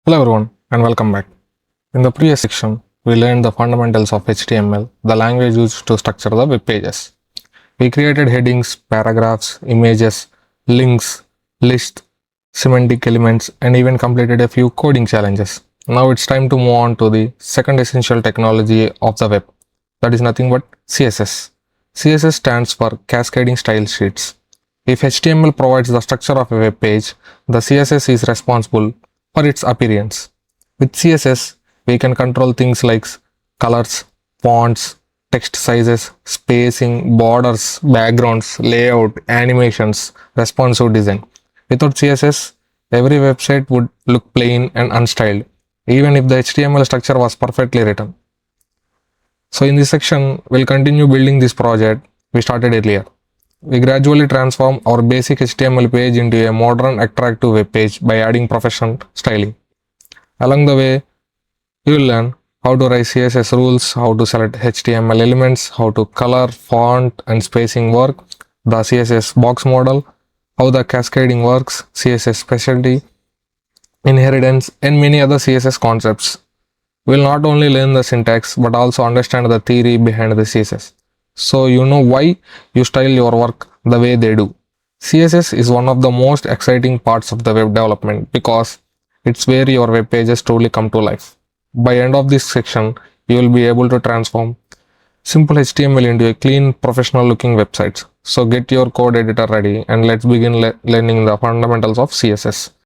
Hello everyone and welcome back. In the previous section, we learned the fundamentals of HTML, the language used to structure the web pages. We created headings, paragraphs, images, links, lists, semantic elements, and even completed a few coding challenges. Now it's time to move on to the second essential technology of the web. That is nothing but CSS. CSS stands for Cascading Style Sheets. If HTML provides the structure of a web page, the CSS is responsible for its appearance. With CSS, we can control things like colors, fonts, text sizes, spacing, borders, backgrounds, layout, animations, responsive design. Without CSS, every website would look plain and unstyled, even if the HTML structure was perfectly written. So in this section, we'll continue building this project we started earlier. We gradually transform our basic HTML page into a modern, attractive web page by adding professional styling. Along the way, you will learn how to write CSS rules, how to select HTML elements, how to color, font, and spacing work, the CSS Box Model, how the cascading works, CSS specialty, inheritance, and many other CSS concepts. We will not only learn the syntax but also understand the theory behind the CSS, so you know why you style your work the way they do. CSS is one of the most exciting parts of the web development because it's where your web pages truly come to life. By end of this section, you will be able to transform simple HTML into a clean, professional looking website. So get your code editor ready and let's begin learning the fundamentals of CSS.